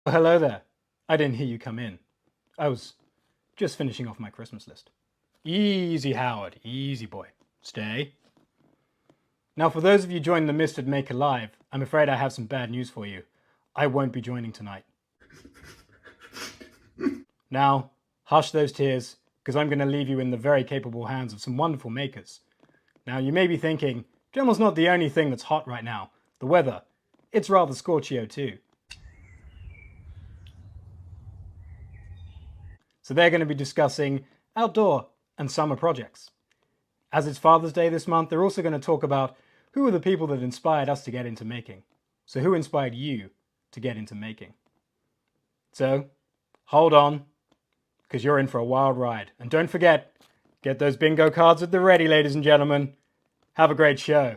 Oh, hello there. I didn't hear you come in. I was just finishing off my Christmas list. Easy, Howard. Easy, boy. Stay. Now, for those of you joining the Misfit Maker live, I'm afraid I have some bad news for you. I won't be joining tonight. Now, hush those tears, because I'm going to leave you in the very capable hands of some wonderful makers. Now, you may be thinking, Dremel's not the only thing that's hot right now. The weather, it's rather scorchio too. So they're going to be discussing outdoor and summer projects. As it's Father's Day this month, they're also going to talk about who are the people that inspired us to get into making. So who inspired you to get into making? So hold on, because you're in for a wild ride. And don't forget, get those bingo cards at the ready, ladies and gentlemen. Have a great show.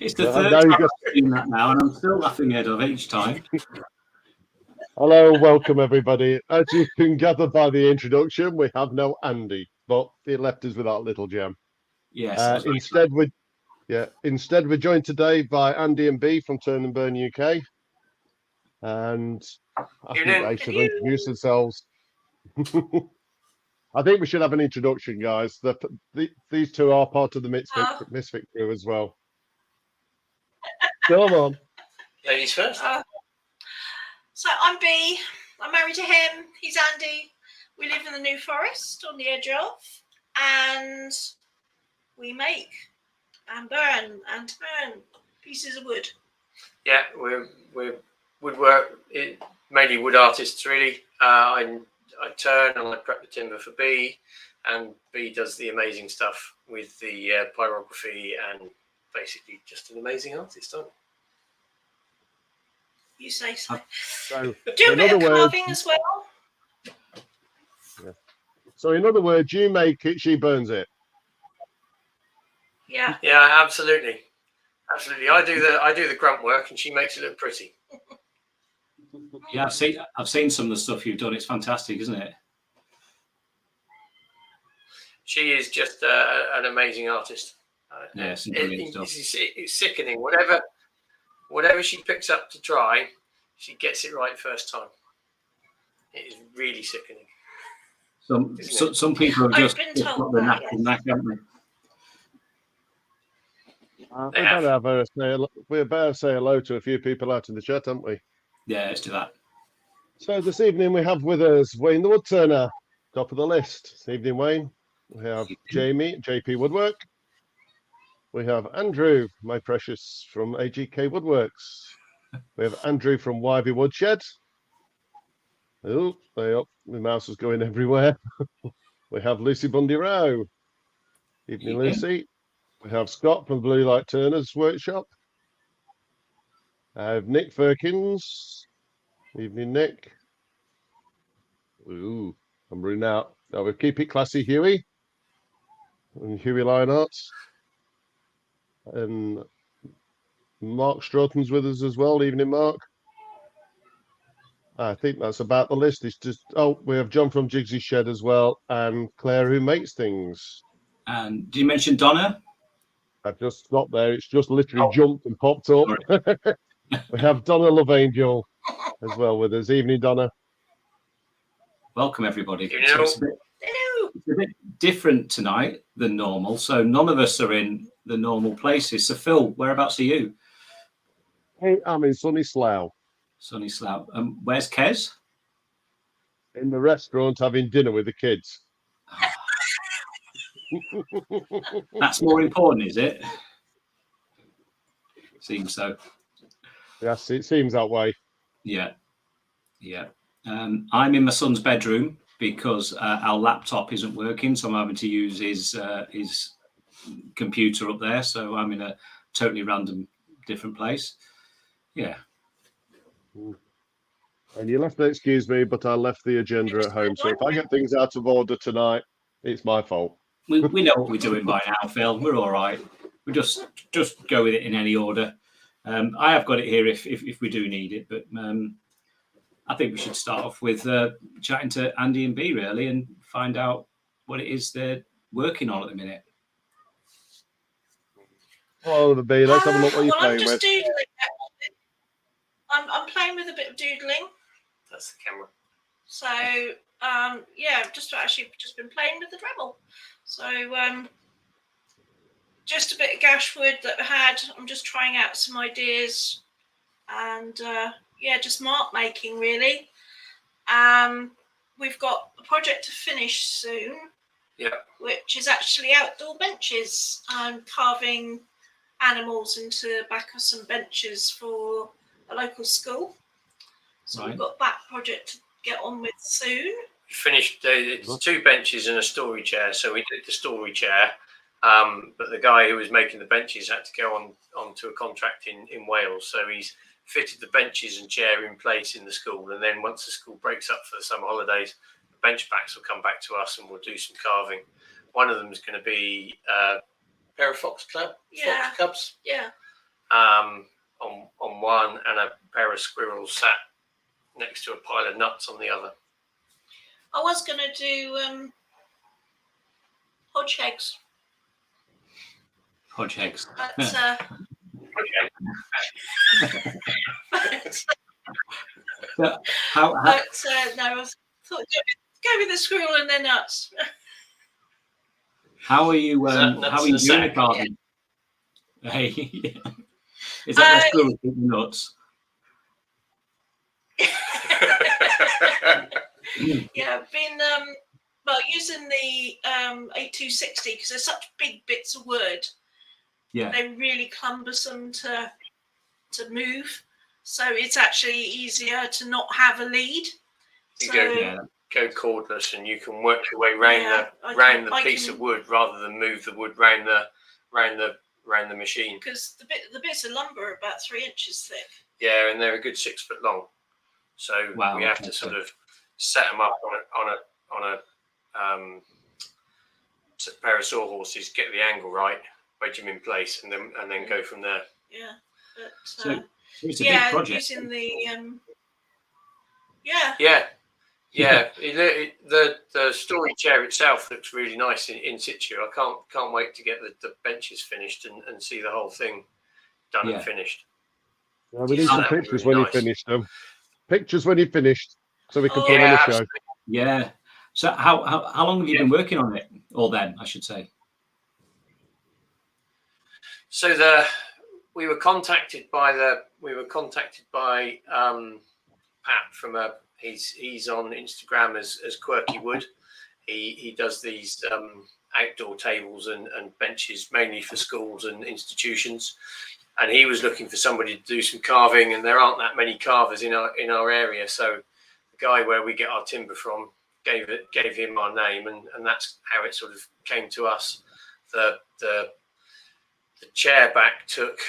It's the third time I've seen that now, and I'm still laughing ahead of each time. Hello, welcome everybody. As you can gather by the introduction, we have no Andy, but he left us with our little gem. Yes. Instead, we're joined today by Andy and B from Turn and Burn UK, and I think they should introduce themselves. I think we should have an introduction, guys. These two are part of the Misfit crew as well. Come on. Ladies first. So I'm B. I'm married to him. He's Andy. We live in the New Forest on the edge of, and we make and burn and turn pieces of wood. Yeah, we're woodwork, mainly wood artists really. I turn and I prep the timber for B, and B does the amazing stuff with the pyrography, and basically just an amazing artist, aren't you? You say so. So do a bit of carving as well. Yeah. So in other words, you make it, she burns it. Yeah. Yeah, absolutely. I do the grunt work, and she makes it look pretty. Yeah, I've seen some of the stuff you've done. It's fantastic, isn't it? She is just an amazing artist. Yes, it's sickening. Whatever she picks up to try, she gets it right first time. It is really sickening. Some people have just got the knack, haven't they? We better say hello to a few people out in the chat, haven't we? Yeah, let's do that. So this evening we have with us Wayne the Woodturner, top of the list. This evening, Wayne. We have Jamie, JP Woodwork. We have Andrew, my precious, from AGK Woodworks. We have Andrew from Wyvie Woodshed. Oh, my mouse is going everywhere. We have Lucy Bundy Rowe. Evening, Lucy. We have Scott from Blue Light Turner's Workshop. I have Nick Firkins. Evening, Nick. Ooh, I'm running out. Now we'll keep it classy, Huey. And Huey Lionheart. And Mark Stroughton's with us as well. Evening, Mark. I think that's about the list. It's just we have John from Jigsy Shed as well, and Claire who makes things. And do you mention Donna? I've just stopped there. It's just literally jumped and popped up. We have Donna Love Angel as well with us. Evening, Donna. Welcome, everybody. Hello. So it's a bit different tonight than normal. So none of us are in the normal places. So Phil, whereabouts are you? Hey, I'm in sunny Slough. Sunny Slough. Where's Kez? In the restaurant having dinner with the kids. That's more important, is it? Seems so. Yes, it seems that way. Yeah. I'm in my son's bedroom because our laptop isn't working, so I'm having to use his computer up there. So I'm in a totally random different place. Yeah. And you'll have to excuse me, but I left the agenda at home. So if I get things out of order tonight, it's my fault. We know what we're doing by now, Phil. We're all right. We just go with it in any order. I have got it here if we do need it, but I think we should start off with chatting to Andy and B really and find out what it is they're working on at the minute. Oh, the B. Let's have a look what you're playing with. I'm just doodling I'm playing with a bit of doodling. That's the camera. So yeah, I've just been playing with the Dremel. So just a bit of gash wood that I had. I'm just trying out some ideas, and yeah, just mark making really. We've got a project to finish soon. Yeah. Which is actually outdoor benches. I'm carving animals into the back of some benches for a local school. So we've got that project to get on with soon. Finished. It's 2 benches and a story chair. So we did the story chair, but the guy who was making the benches had to go on to a contract in Wales. So he's fitted the benches and chair in place in the school, and then once the school breaks up for the summer holidays, the bench backs will come back to us and we'll do some carving. One of them is going to be a pair of fox cubs. Yeah. On one, and a pair of squirrels sat next to a pile of nuts on the other. I was going to do hodge eggs. Hodge eggs. But, no, I thought go with the squirrel and their nuts. How are you? How are you doing the carving? Yeah. Hey, is that the squirrel eating nuts? Yeah, I've been using the 8260 because they're such big bits of wood. Yeah, they're really cumbersome to move, so it's actually easier to not have a lead. Go cordless, and you can work your way round the piece of wood rather than move the wood round the machine. Because the bits of lumber are about 3 inches thick. Yeah, and they're a good 6 foot long. So we have to sort of set them up on a pair of sawhorses, get the angle right, wedge them in place, and then go from there. Yeah, but so it's a big project. Using the Yeah, the story chair itself looks really nice in situ. I can't wait to get the benches finished and see the whole thing done and finished. Yeah, we need some pictures when he finished them. Pictures when he finished, so we can put on the show. Yeah. So how long have you been working on it? Or then, I should say. So we were contacted by Pat from he's on Instagram as Quirky Wood. He does these outdoor tables and benches mainly for schools and institutions, and he was looking for somebody to do some carving, and there aren't that many carvers in our area. So the guy where we get our timber from gave him our name, and that's how it sort of came to us. The chair back took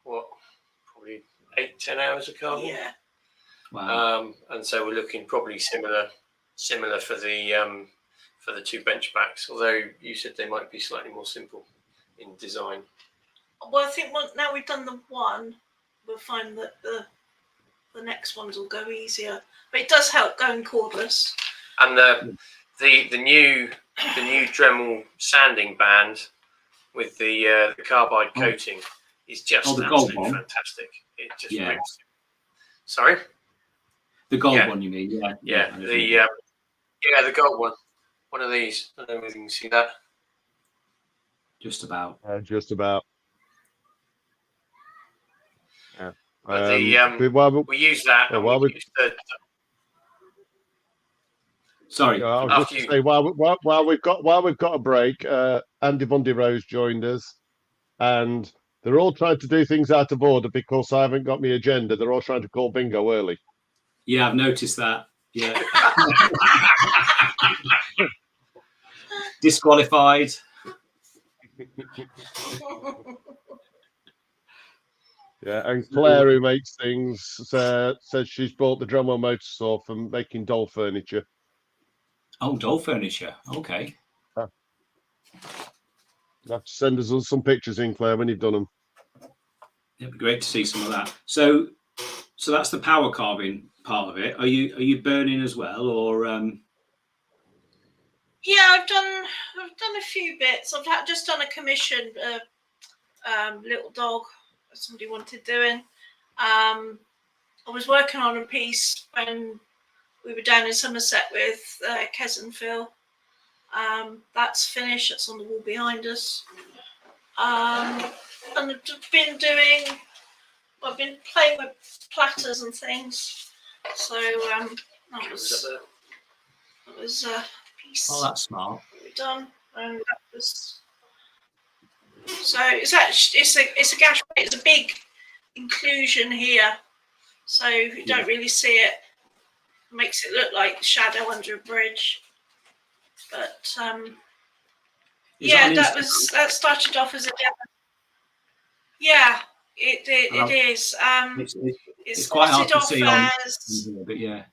probably 8-10 hours of carving. Yeah. Wow. And so we're looking probably similar for the 2 bench backs, although you said they might be slightly more simple in design. Well, I think now we've done the one, we'll find that the next ones will go easier. But it does help going cordless. And the new Dremel sanding band with the carbide coating is just absolutely fantastic. It just rips. Sorry? The gold one, you mean? Yeah. The gold one. One of these. I don't know if you can see that. Just about. Just about. Yeah. But we use that. Sorry. I was just to say while we've got a break, Andy Bundy Rose joined us, and they're all trying to do things out of order because I haven't got my agenda. They're all trying to call bingo early. Yeah, I've noticed that. Yeah. Disqualified. Yeah, and Claire, who makes things, says she's bought the Dremel motor saw for making doll furniture. Oh, doll furniture. Okay. You have to send us some pictures in, Claire, when you've done them. It'd be great to see some of that. So that's the power carving part of it. Are you burning as well, or? Yeah, I've done a few bits. I've just done a commission, little dog somebody wanted doing. I was working on a piece when we were down in Somerset with Kes and Phil. That's finished. That's on the wall behind us. And I've been playing with platters and things. So that was a piece. Oh, that's smart. Done, and that was. So it's a gash. It's a big inclusion here, so you don't really see it. Makes it look like shadow under a bridge. But that started off as a demo. Yeah, it is. It it's quite hard started to off see on, but yeah,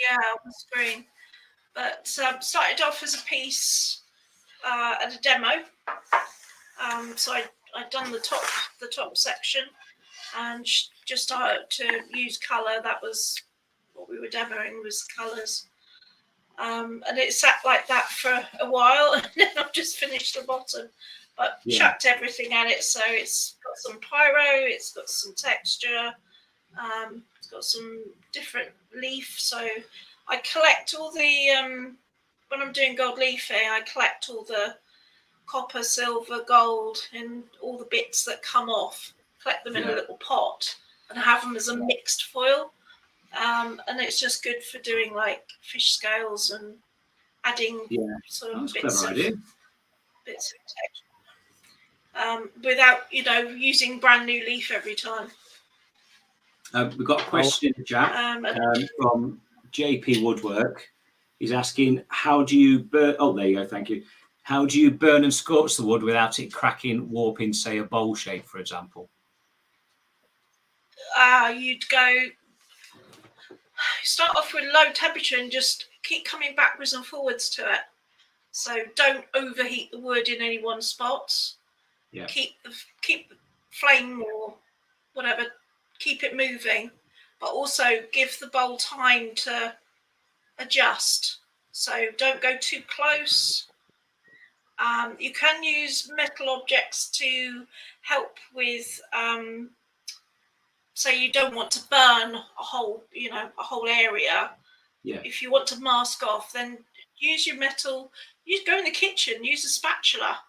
on the screen. But started off as a piece at a demo. So I'd done the top section, and just started to use colour. That was what we were demoing, was colours. And it sat like that for a while, and then I've just finished the bottom, but chucked everything at it. So it's got some pyro, it's got some texture, it's got some different leaf. So I collect all the when I'm doing gold leafing, I collect all the copper, silver, gold, and all the bits that come off. Collect them in a little pot and have them as a mixed foil. And it's just good for doing like fish scales and adding sort of bits of texture, without using brand new leaf every time. We've got a question in the chat from JP Woodwork. He's asking, how do you burn? Oh, there you go. Thank you. How do you burn and scorch the wood without it cracking, warping, say, a bowl shape, for example? You'd start off with low temperature and just keep coming backwards and forwards to it. So don't overheat the wood in any one spot. Yeah. Keep the flame or whatever, keep it moving, but also give the bowl time to adjust. So don't go too close. You can use metal objects to help with, say you don't want to burn a whole area. Yeah. If you want to mask off, then use your metal. Go in the kitchen, use a spatula,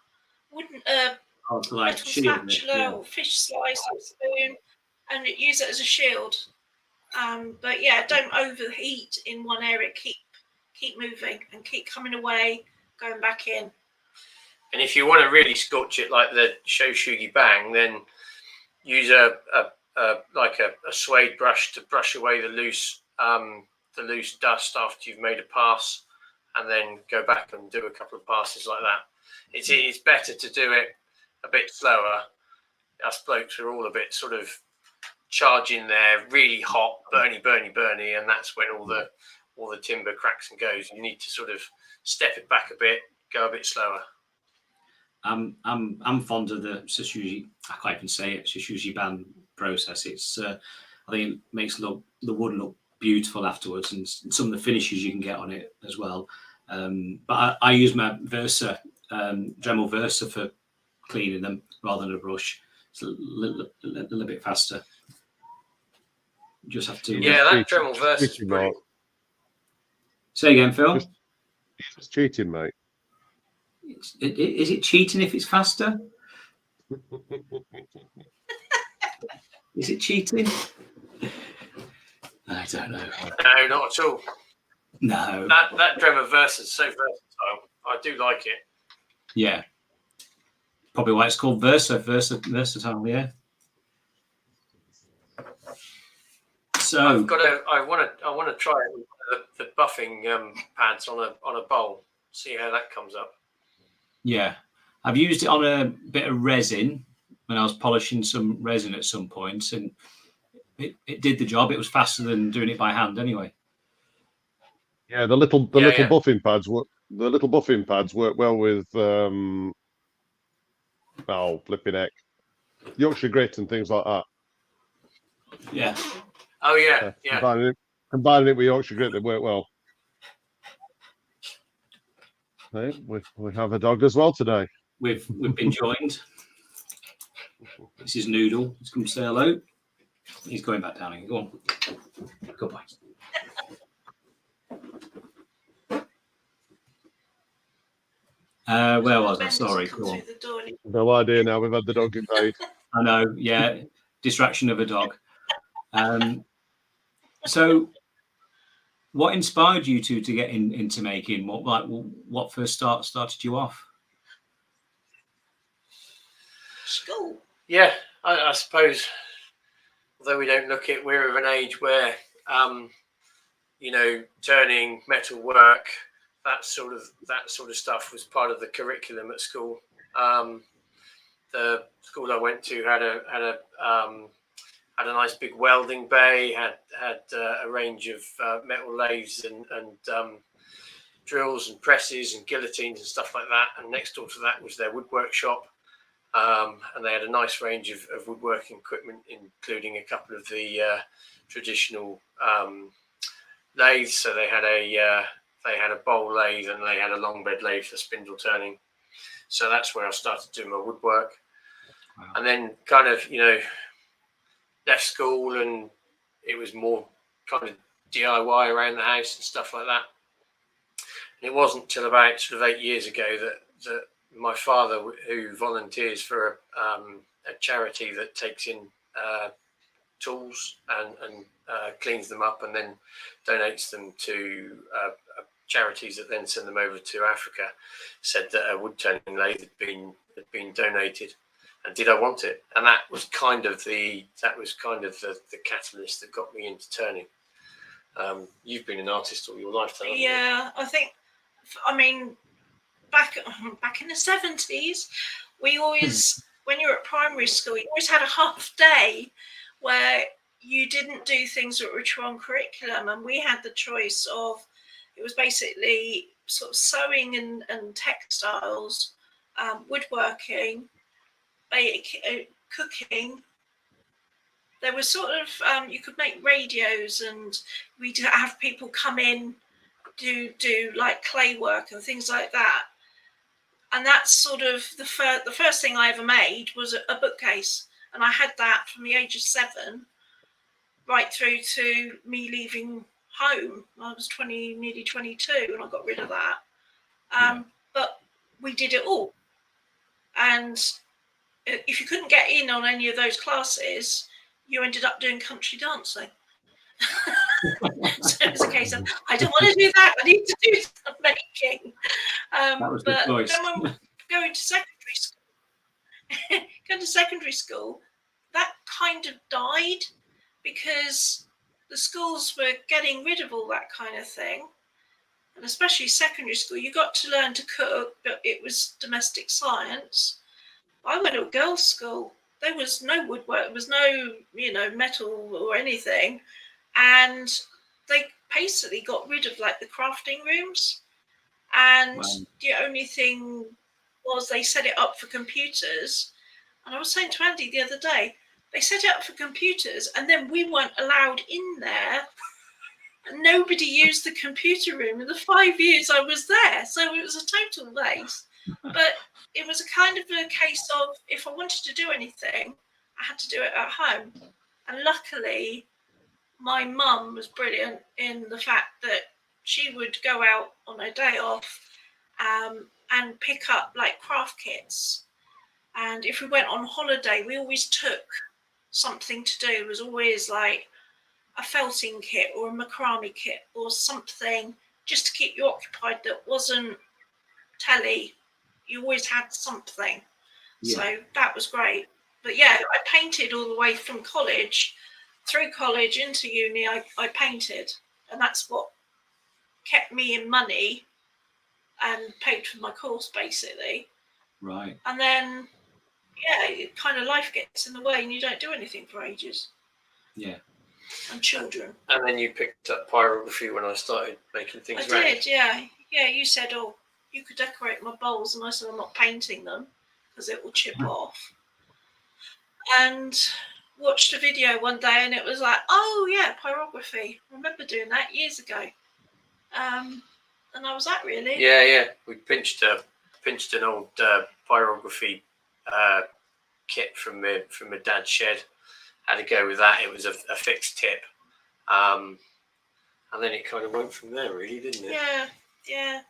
metal spatula or fish slice or spoon, and use it as a shield. But yeah, don't overheat in one area. Keep moving and keep coming away, going back in. And if you want to really scorch it like the Shoshugi Bang, then use a suede brush to brush away the loose dust after you've made a pass, and then go back and do a couple of passes like that. It's better to do it a bit slower. Us blokes are all a bit sort of charging there, really hot, burny, and that's when all the timber cracks and goes. You need to sort of step it back a bit, go a bit slower. I'm fond of the Shoshugi. I can't even say it. Shoshugi Ban process. It's I think it makes the wood look beautiful afterwards, and some of the finishes you can get on it as well. But I use my Versa Dremel Versa for cleaning them rather than a brush. It's a little bit faster. You just have to. Yeah, that Dremel Versa is brilliant. Say again, Phil. It's cheating, mate. Is it cheating if it's faster? Is it cheating? I don't know. No, not at all. No. That Dremel Versa is so versatile. I do like it. Yeah. Probably why it's called versatile. Yeah. So I want to try it with the buffing pads on a bowl. See how that comes up. Yeah, I've used it on a bit of resin when I was polishing some resin at some point, and it did the job. It was faster than doing it by hand, anyway. Yeah, the little buffing pads work. The little buffing pads work well with flipping heck, Yorkshire grit and things like that. Yeah. Oh yeah. Combining it with Yorkshire grit, they work well. Right, we have a dog as well today. We've been joined. This is Noodle. Let's come say hello. He's going back down again. Go on. Goodbye. Where was I? Ben Sorry. doesn't come Go on. through the door and he- No idea now. We've had the dog invade. I know. Yeah. Distraction of a dog. So, what inspired you to get into making? What first started you off? School. Yeah, I suppose. Although we don't look it, we're of an age where, you know, turning metal work, that sort of stuff was part of the curriculum at school. The school I went to had a nice big welding bay, had a range of metal lathes and drills and presses and guillotines and stuff like that. And next door to that was their woodwork shop. And they had a nice range of woodworking equipment, including a couple of the traditional lathes. So they had a bowl lathe and they had a long bed lathe for spindle turning. So that's where I started doing my woodwork. Wow. And then kind of, you know, left school and it was more kind of DIY around the house and stuff like that. And it wasn't until about sort of 8 years ago that my father, who volunteers for a charity that takes in tools and cleans them up and then donates them to charities that then send them over to Africa, said that a wood turning lathe had been donated, and did I want it? And that was kind of the catalyst that got me into turning. You've been an artist all your lifetime. Yeah, I mean, back in the 70s, we always, when you were at primary school, you always had a half day where you didn't do things that were true on curriculum, and we had the choice of, it was basically sort of sewing and textiles, woodworking, cooking. There was sort of, you could make radios, and we'd have people come in, do like clay work and things like that. And that's sort of the first thing I ever made was a bookcase. And I had that from the age of 7 right through to me leaving home. I was nearly 22 and I got rid of that. But we did it all. And if you couldn't get in on any of those classes, you ended up doing country dancing. So it was a case of, I don't want to do that, I need to do some making. That was the choice. Then when going to secondary school, that kind of died because the schools were getting rid of all that kind of thing. And especially secondary school, you got to learn to cook, but it was domestic science. I went to a girls' school. There was no woodwork, there was no, metal or anything. And they basically got rid of like the crafting rooms. And the only thing was they set it up for computers. And I was saying to Andy the other day, they set it up for computers and then we weren't allowed in there. And nobody used the computer room in the 5 years I was there. So it was a total waste. But it was a kind of a case of, if I wanted to do anything, I had to do it at home. And luckily, my mum was brilliant in the fact that she would go out on her day off and pick up like craft kits. And if we went on holiday, we always took something to do. It was always like a felting kit or a macrame kit or something just to keep you occupied that wasn't telly. You always had something. Yeah. So that was great. But yeah, I painted all the way from college, through college into uni, I painted. And that's what kept me in money and paid for my course, basically. Right. And then, yeah, kind of life gets in the way and you don't do anything for ages. Yeah. And children. And then you picked up pyrography when I started making things. I did, yeah. Yeah, you said, oh, you could decorate my bowls. And I said, I'm not painting them because it will chip off. And watched a video one day and it was like, oh, yeah, pyrography. I remember doing that years ago. And I was that really. Yeah. We pinched an old pyrography kit from my dad's shed, had a go with that. It was a fixed tip. And then it kind of went from there, really, didn't it? Yeah.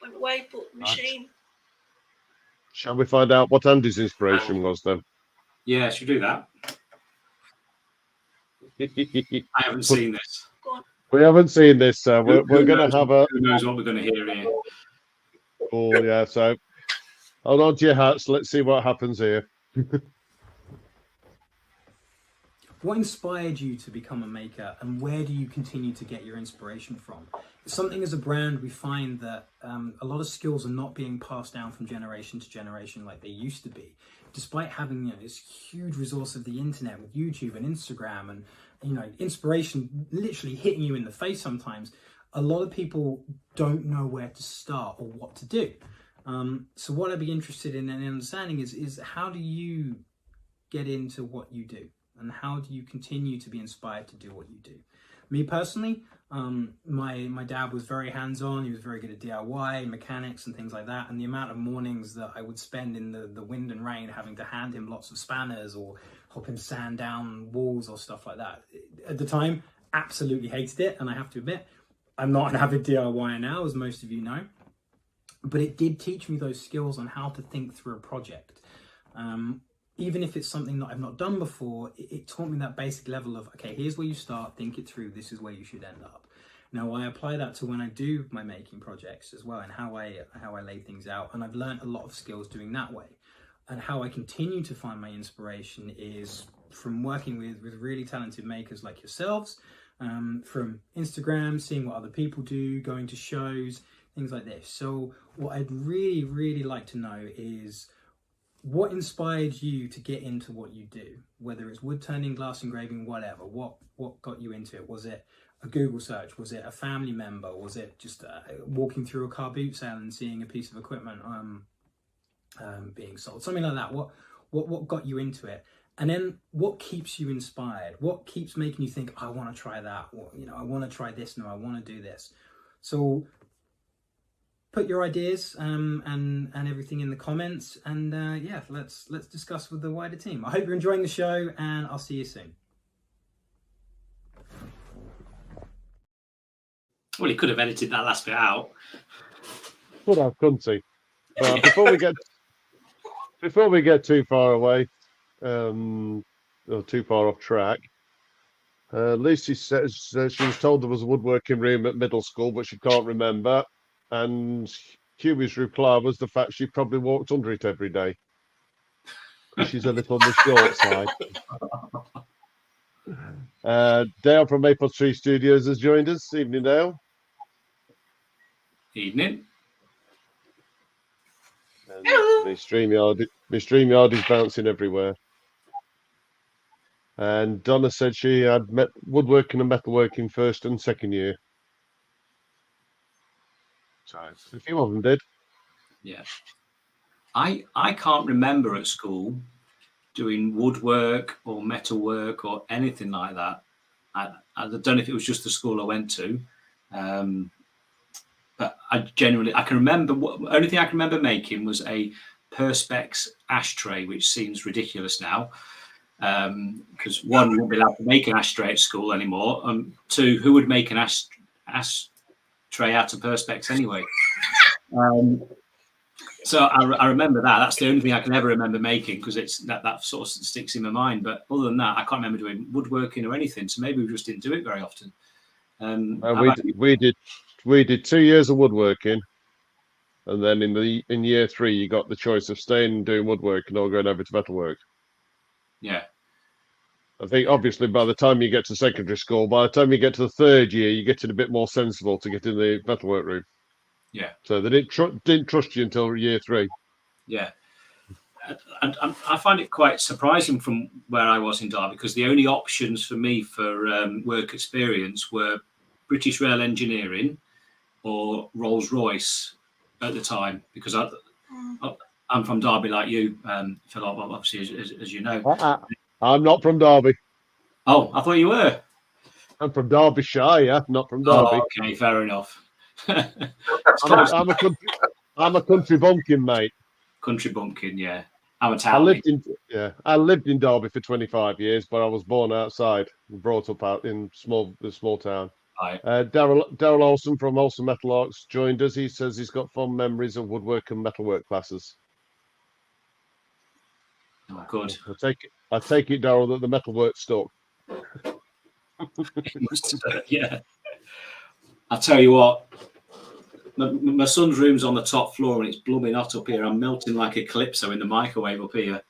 Went away, bought the machine. Shall we find out what Andy's inspiration was then? Yeah, should we do that? I haven't seen this. We haven't seen this, so we're going to have a... Who knows what we're going to hear here? Oh, yeah, so hold on to your hats. Let's see what happens here. What inspired you to become a maker, and where do you continue to get your inspiration from? It's something as a brand we find that a lot of skills are not being passed down from generation to generation like they used to be, despite having this huge resource of the internet with YouTube and Instagram and inspiration literally hitting you in the face sometimes. A lot of people don't know where to start or what to do. So what I'd be interested in and understanding is how do you get into what you do? And how do you continue to be inspired to do what you do? Me personally, my dad was very hands-on. He was very good at DIY, mechanics and things like that. And the amount of mornings that I would spend in the wind and rain having to hand him lots of spanners or help him sand down walls or stuff like that. At the time, absolutely hated it. And I have to admit, I'm not an avid DIYer now, as most of you know. But it did teach me those skills on how to think through a project. Even if it's something that I've not done before, it taught me that basic level of, okay, here's where you start, think it through, this is where you should end up. Now, I apply that to when I do my making projects as well and how I lay things out. And I've learned a lot of skills doing that way. And how I continue to find my inspiration is from working with really talented makers like yourselves, from Instagram, seeing what other people do, going to shows, things like this. So what I'd really, really like to know is, what inspired you to get into what you do? Whether it's wood turning, glass engraving, whatever. What got you into it? Was it a Google search? Was it a family member? Was it just walking through a car boot sale and seeing a piece of equipment being sold? Something like that. What got you into it? And then what keeps you inspired? What keeps making you think, I want to try that? Or, I want to try this now. I want to do this. So put your ideas and everything in the comments, and yeah, let's discuss with the wider team. I hope you're enjoying the show, and I'll see you soon. Well, he could have edited that last bit out. Could have, couldn't he? But before we get too far away, or too far off track, Lucy says she was told there was a woodworking room at middle school, but she can't remember. And Huey's reply was the fact she probably walked under it every day. She's a little on the short side. Dale from Maple Tree Studios has joined us. Evening, Dale. Evening. My StreamYard is bouncing everywhere. And Donna said she had woodworking and metalworking first and second year. So a few of them did. Yeah. I can't remember at school doing woodwork or metalwork or anything like that. I don't know if it was just the school I went to. But I can remember, the only thing I can remember making was a Perspex ashtray, which seems ridiculous now. Because one, you won't be allowed to make an ashtray at school anymore. Two, who would make an ashtray out of Perspex anyway? So I remember that. That's the only thing I can ever remember making, because it's that sort of sticks in my mind. But other than that, I can't remember doing woodworking or anything. So maybe we just didn't do it very often. We did 2 years of woodworking, and then in year 3 you got the choice of staying and doing woodworking or going over to metalwork. Yeah. I think obviously by the time you get to secondary school, by the time you get to the 3rd year, you're getting a bit more sensible to get in the metalwork room. Yeah. So they didn't trust you until year 3. Yeah. And I find it quite surprising from where I was in Derby, because the only options for me for work experience were British Rail Engineering or Rolls-Royce at the time, because I'm from Derby like you, Phil, obviously, as you know. I'm not from Derby. Oh, I thought you were. I'm from Derbyshire, not from Derby. Oh, okay, fair enough. I'm a country bumpkin, mate. Country bumpkin, yeah. I'm a I town. I lived in Derby for 25 years, but I was born outside, brought up out in the small town. Right. Daryl Olsen from Olsen Metal Arts joined us. He says he's got fond memories of woodwork and metalwork classes. Oh, good. I take it, Daryl, that the metalwork stuck. Yeah. I'll tell you what. My son's room's on the top floor and it's blooming hot up here. I'm melting like a calypso in the microwave up here.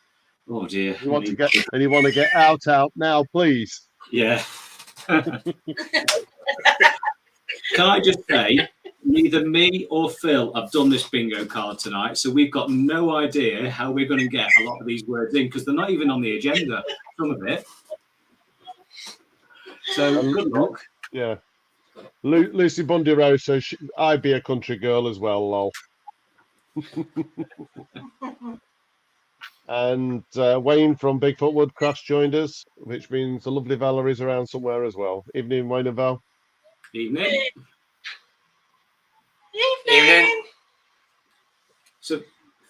Oh dear. You want to get out now, please? Yeah. Can I just say, neither me or Phil have done this bingo card tonight, so we've got no idea how we're going to get a lot of these words in because they're not even on the agenda. Some of it. So good luck. Yeah. Lucy Bundiro, so I'd be a country girl as well, lol. And Wayne from Bigfoot Woodcrafts joined us, which means the lovely Valerie's around somewhere as well. Evening, Wayne and Val. Evening. Evening. So,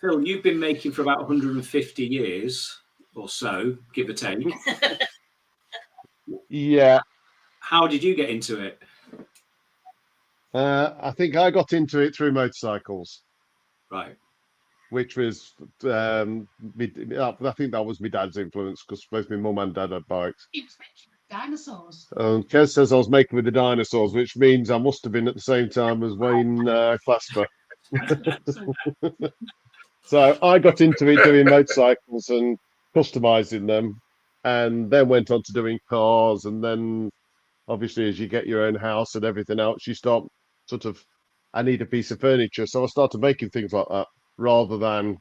Phil, you've been making for about 150 years or so, give or take. Yeah. How did you get into it? I think I got into it through motorcycles. Right. Which was, I think that was my dad's influence because both my mum and dad had bikes. Dinosaurs. Kez says I was making with the dinosaurs, which means I must have been at the same time as Wayne Clasper. So I got into it doing motorcycles and customizing them, and then went on to doing cars. And then, obviously, as you get your own house and everything else, you start sort of, I need a piece of furniture. So I started making things like that rather than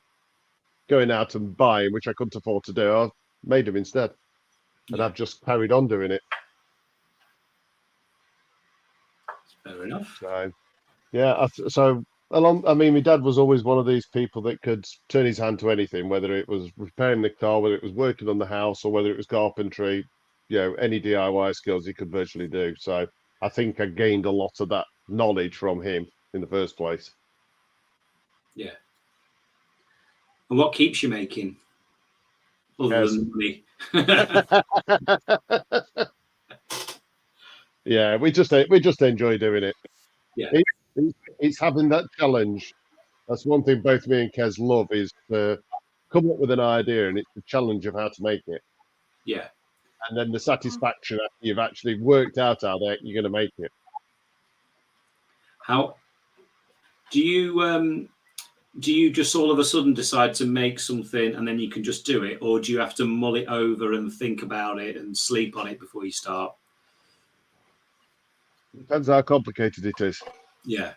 going out and buying, which I couldn't afford to do. I made them instead. And I've just carried on doing it. Fair enough. So, yeah. My dad was always one of these people that could turn his hand to anything, whether it was repairing the car, whether it was working on the house, or whether it was carpentry. Any DIY skills he could virtually do. So I think I gained a lot of that knowledge from him in the first place. Yeah. And what keeps you making? Other than money. Yeah, we just enjoy doing it. Yeah. It's having that challenge. That's one thing both me and Kez love is to come up with an idea, and it's the challenge of how to make it. Yeah. And then the satisfaction after you've actually worked out how you're going to make it. How do you just all of a sudden decide to make something and then you can just do it, or do you have to mull it over and think about it and sleep on it before you start? Depends how complicated it is. Yeah.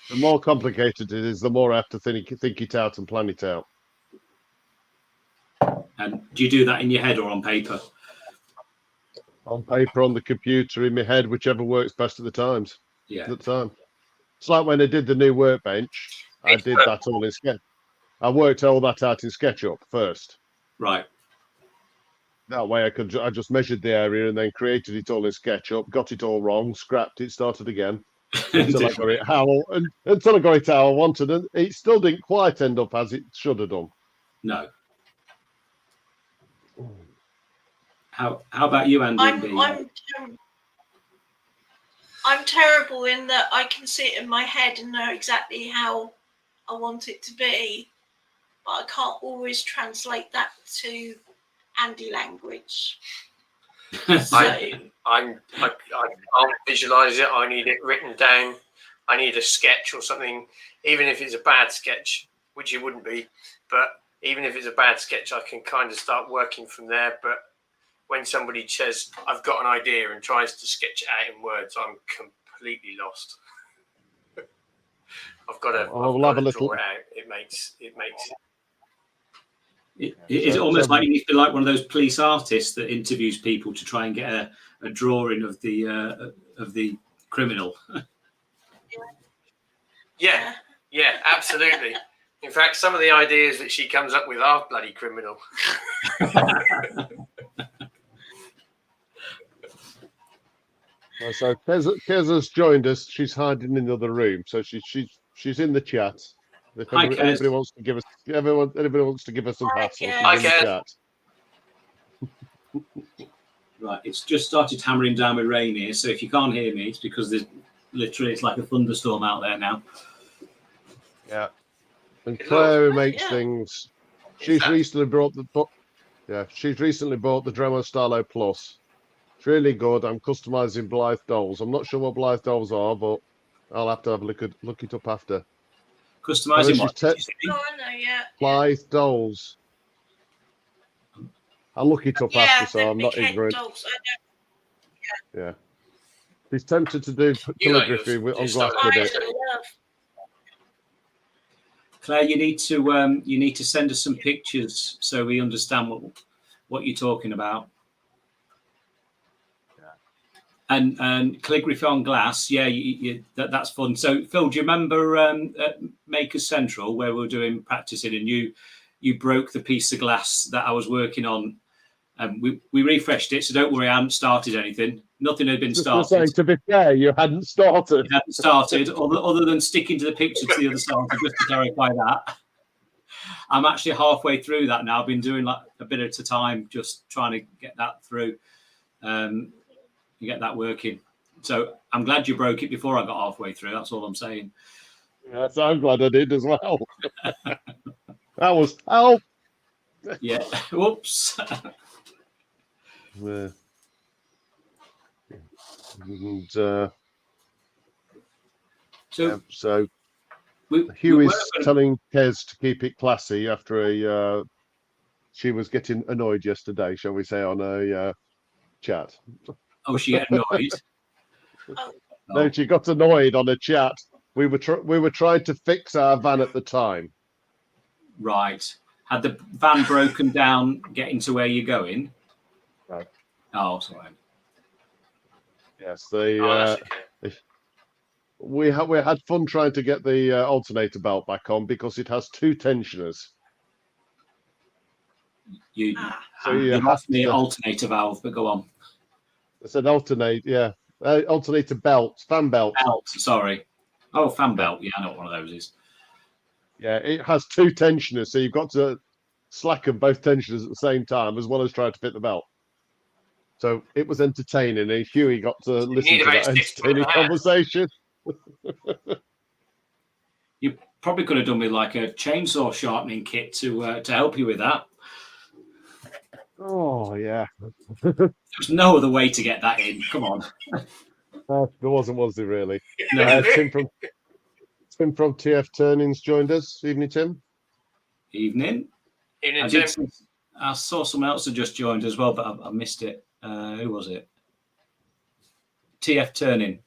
The more complicated it is, the more I have to think it out and plan it out. And do you do that in your head or on paper? On paper, on the computer, in my head, whichever works best at the times. Yeah. At the time. It's like when I did the new workbench, I did that all in Sketch. I worked all that out in SketchUp first. Right. That way I just measured the area and then created it all in SketchUp, got it all wrong, scrapped it, started again. Until I got it how I wanted, and it still didn't quite end up as it should have done. No. How about you, Andy? I'm terrible in that I can see it in my head and know exactly how I want it to be, but I can't always translate that to Andy language. I can't visualize it. I need it written down. I need a sketch or something, even if it's a bad sketch, which it wouldn't be. But even if it's a bad sketch, I can kind of start working from there. But when somebody says, I've got an idea and tries to sketch it out in words, I'm completely lost. I've got to draw it out. It makes It's almost like you need to be like one of those police artists that interviews people to try and get a drawing of the criminal. Yeah, absolutely. In fact, some of the ideas that she comes up with are bloody criminal. So Kez has joined us. She's hiding in the other room, so she's in the chat. If Hi, anybody Kez. wants to give us, anybody wants to give us some Hi, hassle, Kez. she's Hi, in the Kez. chat. Right, it's just started hammering down with rain here, so if you can't hear me, it's because there's literally it's like a thunderstorm out there now. Yeah. And Good Claire, who Lord. makes Yeah. things, Is she's that- recently brought she's recently bought the Dremel Starlo Plus. It's really good. I'm customizing Blythe dolls. I'm not sure what Blythe dolls are, but I'll have to have a look it up after. Customizing what? She's Did you say? Oh, I know. Yeah. Blythe dolls. I'll look it up Yeah. after, so The I'm not big head ignorant. dogs. I know. Yeah. She's tempted to do You like calligraphy yours, on just glass like with I it. love. Claire, you need to send us some pictures so we understand what you're talking about. And calligraphy on glass, yeah, that's fun. So, Phil, do you remember at Makers Central where we were doing practicing, and you broke the piece of glass that I was working on? We refreshed it, so don't worry, I haven't started anything. Nothing had been Just to say, started. to be fair, you hadn't started. It hadn't started, other than sticking to the picture to the other side. So just to clarify that, I'm actually halfway through that now. I've been doing like a bit at a time, just trying to get that through. Get that working. So I'm glad you broke it before I got halfway through. That's all I'm saying. Yes, I'm glad I did as well. That was help. Yeah. Whoops. Yeah. And, so Hugh is telling Kez to keep it classy after she was getting annoyed yesterday, shall we say, on a chat. Oh, she got annoyed. No, she got annoyed on a chat. We were trying to fix our van at the time. Right. Had the van broken down getting to where you're going? No. Oh, sorry. Yes, that's okay. we had fun trying to get the alternator belt back on because it has two tensioners. You lost the alternator valve, but go on. It's an alternator belt, fan belt. Belt, sorry. Oh, fan belt. Yeah, I know what one of those is. Yeah, it has two tensioners, so you've got to slacken both tensioners at the same time, as well as try to fit the belt. So it was entertaining, and Hughie got to listen to that entertaining conversation. You probably could have done with like a chainsaw sharpening kit to help you with that. Oh yeah. There's no other way to get that in. Come on. There wasn't, was there really? No. Tim from TF Turnings joined us. Evening, Tim. Evening. Evening, Tim. I saw someone else had just joined as well, but I missed it. Who was it? TF Turning.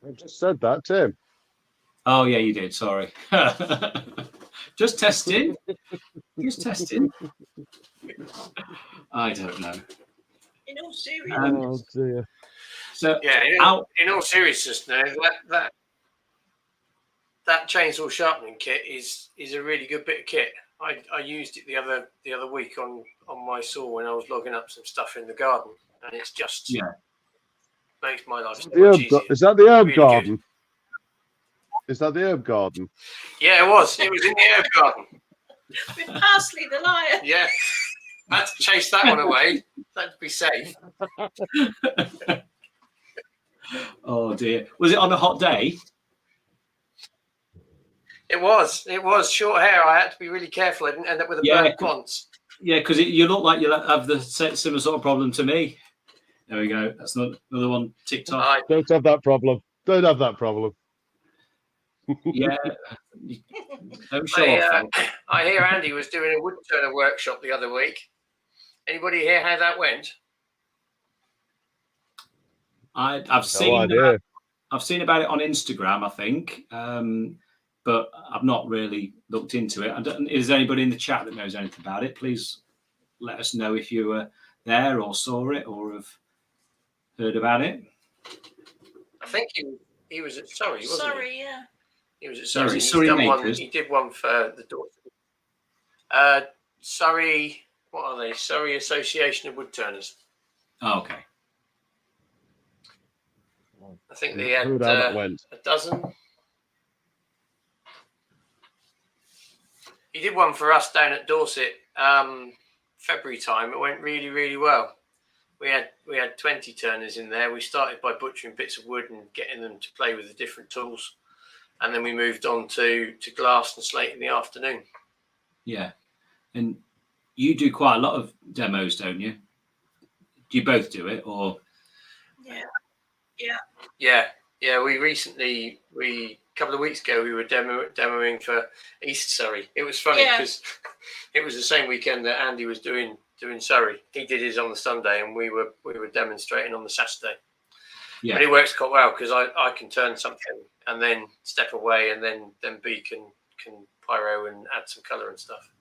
I just said that, Tim. Oh yeah, you did. Sorry. Just testing. Just testing. I don't know. In all seriousness. Oh dear. So yeah, in all seriousness, now that chainsaw sharpening kit is a really good bit of kit. I used it the other week on my saw when I was logging up some stuff in the garden, and it's just makes my life so much easier. Is that the herb really garden? Good. Is that the herb garden? Yeah, it was. It was in the herb garden. With Parsley the lion. Yeah. I had to chase that one away. That'd be safe. Oh dear. Was it on a hot day? It was short hair. I had to be really careful. I didn't end up with a burnt ponce. Yeah, because you look like you have the similar sort of problem to me. There we go. That's another one ticked off. Don't have that problem. Don't have that problem. Yeah. Don't show off. I hear Andy was doing a wood turner workshop the other week. Anybody hear how that went? I've seen about it on Instagram, I think, but I've not really looked into it. Is there anybody in the chat that knows anything about it? Please let us know if you were there or saw it or have heard about it. I think he was at Surrey, wasn't he? Sorry, yeah. He was at Surrey. Surrey Makers? He did one for the daughter. Surrey, what are they? Surrey Association of Wood Turners. Oh, okay. I think they had a dozen. he did one for us down at Dorset February time. It went really, really well. We had 20 turners in there. We started by butchering bits of wood and getting them to play with the different tools, and then we moved on to glass and slate in the afternoon. Yeah, and you do quite a lot of demos, don't you? Do you both do it, or? Yeah. We recently, a couple of weeks ago, we were demoing for East Surrey. It was funny because it was the same weekend that Andy was doing Surrey. He did his on the Sunday, and we were demonstrating on the Saturday. Yeah. But it works quite well because I can turn something and then step away, and then B can pyro and add some colour and stuff.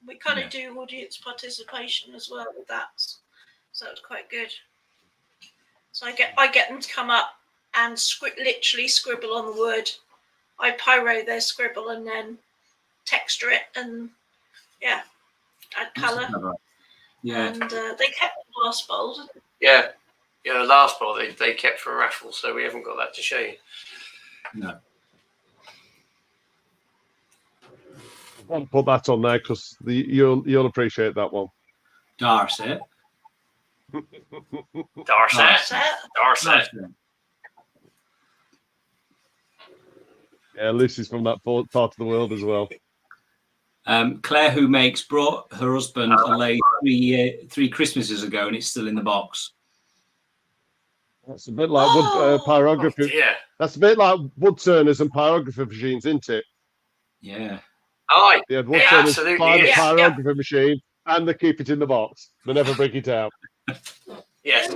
We kind of do audience participation as well with that, so it's quite good. So I get them to come up and literally scribble on the wood. I pyro their scribble and then texture it and add colour. Yeah. And they kept the last bowl. Yeah, the last bowl they kept for a raffle, so we haven't got that to show you. No. I'll put that on there because you'll appreciate that one. Dorset. Dorset. Yeah, Lucy's from that part of the world as well. Claire, who makes, brought her husband a lathe 3 Christmases ago, and it's still in the box. That's a bit like wood pyrography. Yeah. That's a bit like wood turners and pyrography machines, isn't it? Yeah. Oh, They had wood turners absolutely. buy the Yes. pyrography machine and they keep it in the box. They never bring it out. Yes.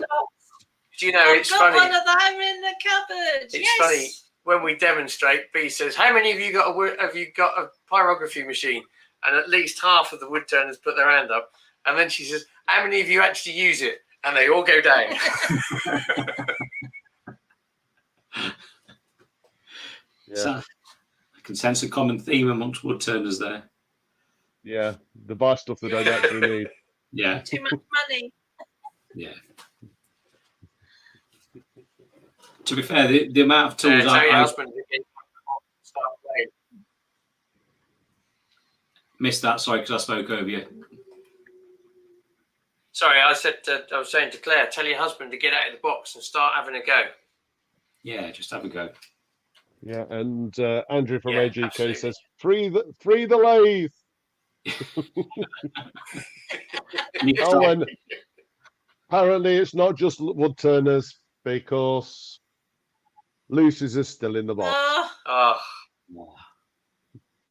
Do you know, it's I've got funny. one of them in the cupboard. It's funny when we demonstrate. B says, "How many of you got a pyrography machine?" And at least half of the wood turners put their hand up. And then she says, "How many of you actually use it?" And they all go down. So I can sense a common theme amongst wood turners there. Yeah, they buy stuff they don't actually need. Yeah. Too much money. Yeah. To be fair, the amount of tools Tell your I husband again, start playing. missed that. Sorry, because I spoke over you. Sorry, I was saying to Claire, tell your husband to get out of the box and start having a go. Yeah, just have a go. Yeah, and Andrew from Yeah, AGK absolutely. says, free the lathe. Oh, and apparently it's not just wood turners because Lucy's is still in the box. Oh,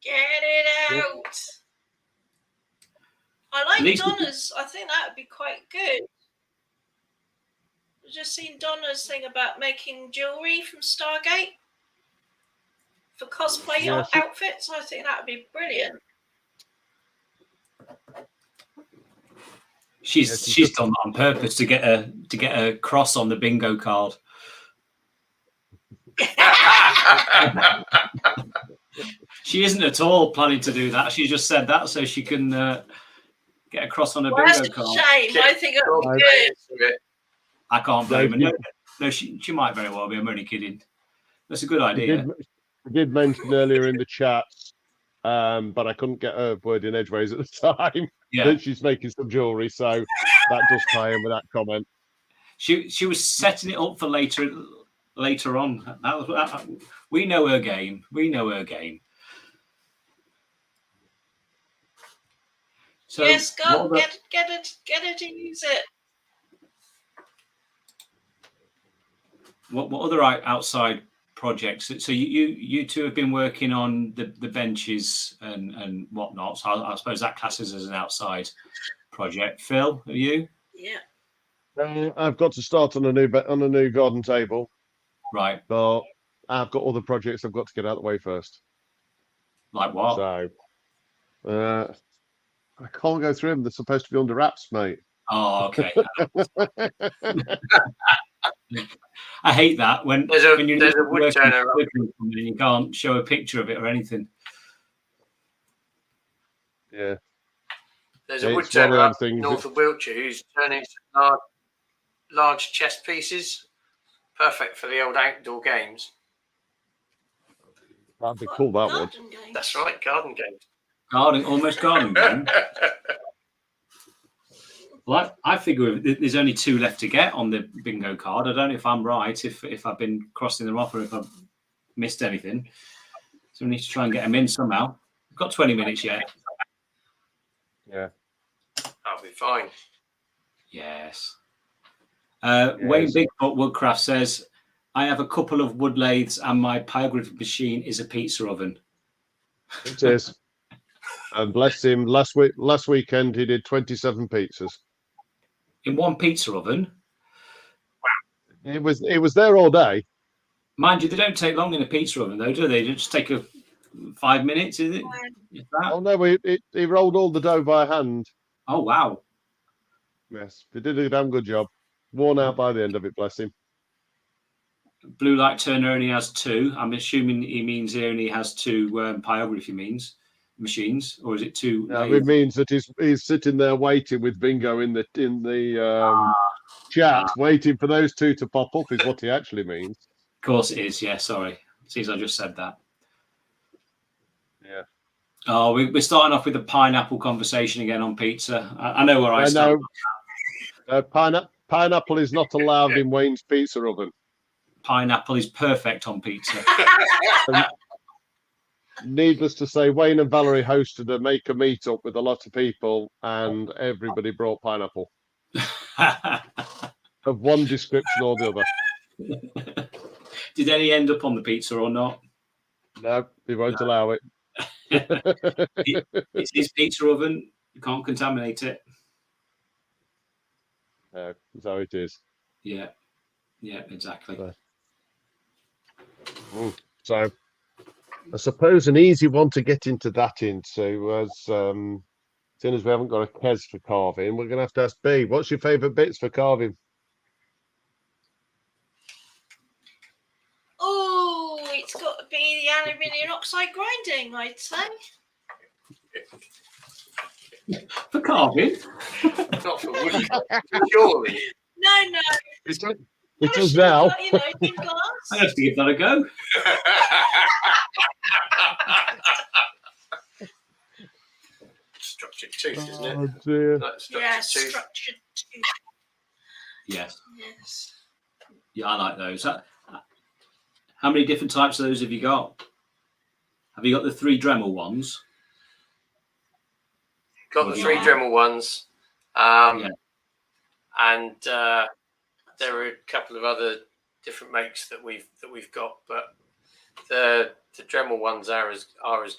Get it out. I like Lisa- Donna's. I think that would be quite good. I've just seen Donna's thing about making jewellery from Stargate for cosplay outfits. I think that would be brilliant. She's done that on purpose to get a cross on the bingo card. She isn't at all planning to do that. She just said that so she can get a cross on a Well, that's bingo a card. shame. I think it would be good. I can't blame her. No, she might very well be. I'm only kidding. That's a good idea. I did mention earlier in the chat, but I couldn't get her word in edgeways at the time. Yeah. That she's making some jewellery, so that does tie in with that comment. She was setting it up for later on. We know her game. So yes, go get it to use it. What other outside projects? So you two have been working on the benches and whatnot. So I suppose that classes as an outside project. Phil, are you? Yeah. I've got to start on a new garden table, Right. but I've got other projects I've got to get out of the way first. Like what? So I can't go through them. They're supposed to be under wraps, mate. Oh, okay. I hate that when There's a wood working turner up. and you can't show a picture of it or anything. Yeah. There's a It's wood one turner of them up things north of Wiltshire who's turning some large chess pieces. Perfect for the old outdoor games. That'd be cool, that would. Garden games. That's right, garden games. almost garden game. Well, I figure there's only 2 left to get on the bingo card. I don't know if I'm right, if I've been crossing them off or if I've missed anything. So we need to try and get them in somehow. We've got 20 minutes yet. Yeah. I'll be fine. Yes. Wayne Bigfoot Woodcraft says, I have a couple of wood lathes and my pyrographic machine is a pizza oven. It is. And bless him, last weekend he did 27 pizzas. In one pizza oven? It was there all day. Mind you, they don't take long in a pizza oven, though, do they? They just take 5 minutes, is it? Is that? Oh, no, he rolled all the dough by hand. Oh, wow. Yes, he did a damn good job. Worn out by the end of it, bless him. Blue Light Turner only has 2. I'm assuming he means he only has 2 pyrography machines, or is it 2? Yeah, it means that he's sitting there waiting with Bingo in the chat, waiting for those 2 to pop up, is what he actually means. Of course it is, yeah, sorry. Seems I just said that. Yeah. Oh, we're starting off with the pineapple conversation again on pizza. I know where I start. Pineapple is not allowed in Wayne's pizza oven. Pineapple is perfect on pizza. Needless to say, Wayne and Valerie hosted a maker meetup with a lot of people, and everybody brought pineapple of one description or the other. Did any end up on the pizza or not? No, they won't allow it. It's his pizza oven. You can't contaminate it. No, that's how it is. Yeah, exactly. So, I suppose an easy one to get into that into, as soon as we haven't got a Kes for carving, we're going to have to ask B, what's your favourite bits for carving? Oh, it's got to be the aluminium oxide grinding, I'd say. For carving? Not for wood, surely. No. It is now. You know, in glass. I have to give that a go. Structured tooth, isn't it? Oh dear. Like Yeah, tooth. structured tooth. Yes. Yes. Yeah, I like those. How many different types of those have you got? Have you got the 3 Dremel ones? Got the 3 Dremel ones. And there are a couple of other different makes that we've got, but the Dremel ones are as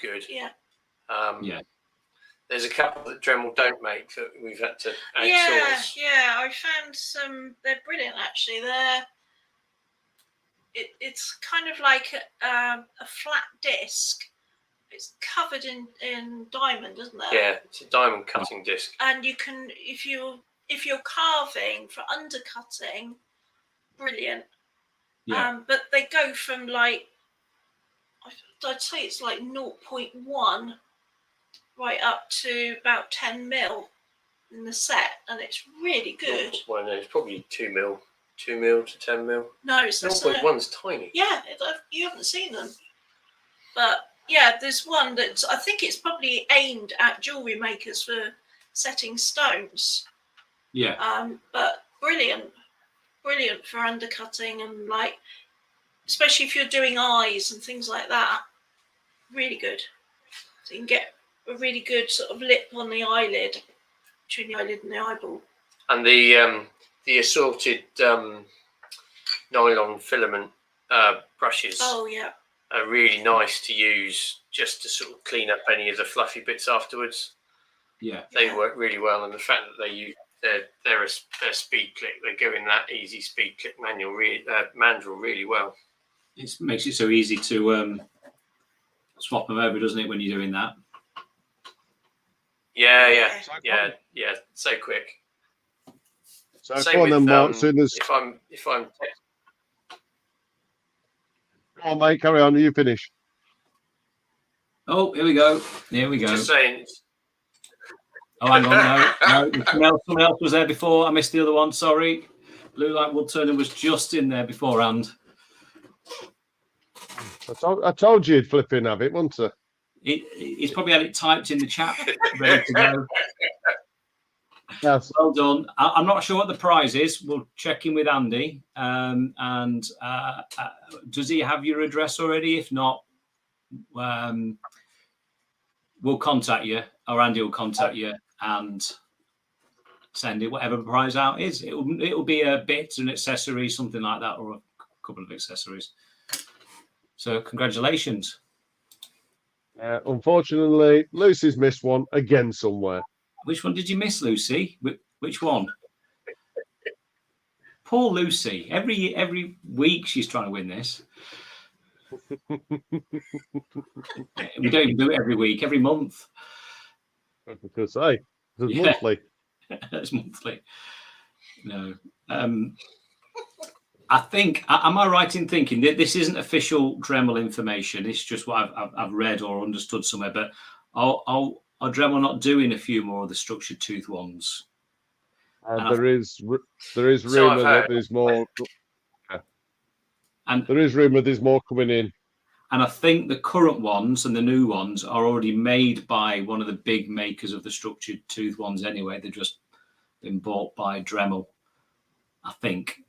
good. Yeah. There's a couple that Dremel don't make that we've had to outsource. Yeah. I found some. They're brilliant, actually. It's kind of like a flat disc. It's covered in diamond, isn't it? Yeah, it's a diamond cutting disc. And you can, if you're carving for undercutting, brilliant. Yeah. But they go from like, I'd say it's like 0.1 right up to about 10 mil in the set, and it's really good. Well, no, it's probably 2 mil to 10 mil. No, it's 0.1's tiny. Yeah, you haven't seen them, but yeah, there's one that I think it's probably aimed at jewelry makers for setting stones. Yeah. But brilliant for undercutting, and like, especially if you're doing eyes and things like that, really good. So you can get a really good sort of lip on the eyelid, between the eyelid and the eyeball. And the assorted nylon filament brushes. Oh yeah. Are really nice to use just to sort of clean up any of the fluffy bits afterwards. Yeah. They work really well, and the fact that they use their speed click, they go in that easy speed click mandrel really well. It makes it so easy to swap them over, doesn't it, when you're doing that? Yeah. So quick. So Same go on with, then, Mark. Soon as if I'm go on, mate, carry on. You finish. Oh, here we go. just saying. Oh, hang on. No. Someone else was there before. I missed the other one. Sorry. Blue Light Wood Turner was just in there beforehand. I told you you'd flip in, have it, wouldn't I? He's probably had it typed in the chat, ready to go. Yes. Well done. I'm not sure what the prize is. We'll check in with Andy. Does he have your address already? If not, we'll contact you, or Andy will contact you and send it whatever the prize out is. It'll be a bit, an accessory, something like that, or a couple of accessories. So congratulations. Unfortunately, Lucy's missed one again somewhere. Which one did you miss, Lucy? Which one? Poor Lucy. Every week she's trying to win this. We don't even do it every week, every month. Because hey, it's Yeah. monthly. It's monthly. No. I think, am I right in thinking that this isn't official Dremel information? It's just what I've read or understood somewhere. But are Dremel not doing a few more of the structured tooth ones? There is So rumor I've that heard. there's more. And There is rumor there's more coming in. And I think the current ones and the new ones are already made by one of the big makers of the structured tooth ones anyway. They've just been bought by Dremel, I think.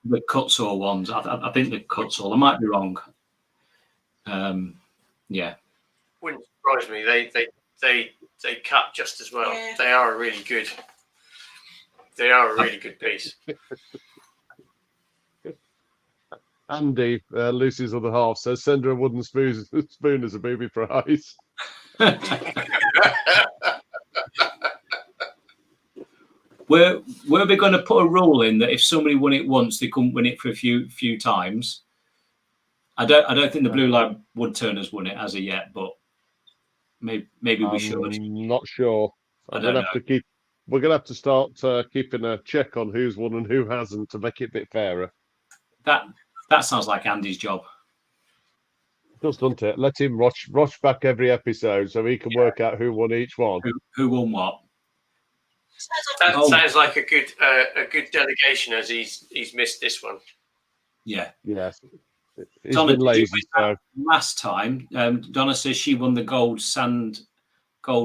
The cut saw ones. I think the cut saw. I might be wrong. Yeah. Wouldn't surprise me. They cut just as well. Yeah. They are a really good. They are a really good piece. Andy, Lucy's other half, says send her a wooden spoon as a booby prize. Were we going to put a rule in that if somebody won it once, they couldn't win it for a few times? I don't think the Blue Line Woodturners won it as of yet, but maybe we should. I'm not sure. We're gonna have to start keeping a check on who's won and who hasn't to make it a bit fairer. That sounds like Andy's job. Just doesn't it? Let him rush back every episode so he can work out who won each one. Who won what? That sounds like a good delegation, as he's missed this one. Yeah. Yes. He's Donna, been lazy. So. Last time, Donna says she won the gold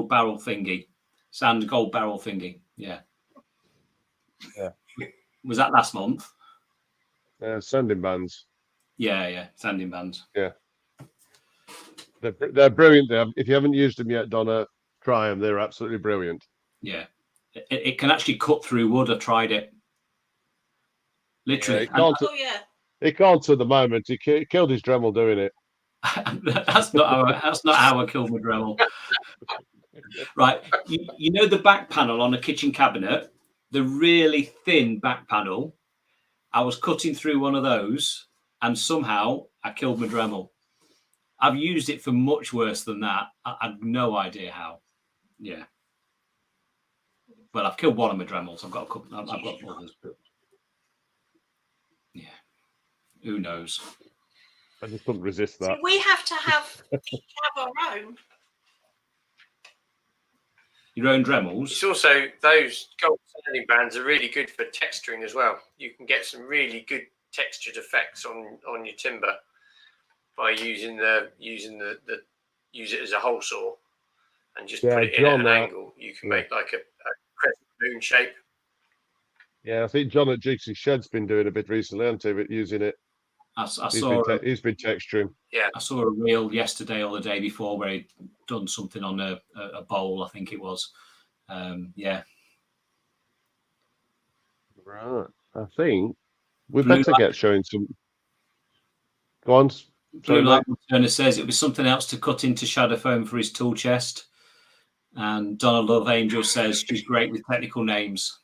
barrel thingy. Sand gold barrel thingy. Yeah. Yeah. Was that last month? Sanding bands. Yeah. Sanding bands. Yeah. They're brilliant. If you haven't used them yet, Donna, try them. They're absolutely brilliant. Yeah. It can actually cut through wood. I tried it. Literally. It can't at the moment. He killed his Dremel doing it. That's not how I killed my Dremel. Right. You know the back panel on a kitchen cabinet, the really thin back panel. I was cutting through one of those, and somehow I killed my Dremel. I've used it for much worse than that. I have no idea how. Yeah. Well, I've killed one of my Dremels. I've got a couple. I've got others, but yeah. Who knows? I just couldn't resist that. So we have to have our own. Your own Dremels. It's also, those gold sanding bands are really good for texturing as well. You can get some really good textured effects on your timber by using use it as a hole saw and just put it in at an angle. You can make like a crescent moon shape. Yeah, I think John at Jigsy Shed's been doing a bit recently, hasn't he? But using it. He's been texturing. Yeah, I saw a reel yesterday or the day before where he'd done something on a bowl, I think it was. Yeah. Right. I think we better get showing some. Go on. Blue Light Turner says it was something else to cut into shadow foam for his tool chest. And Donna Love Angel says she's great with technical names.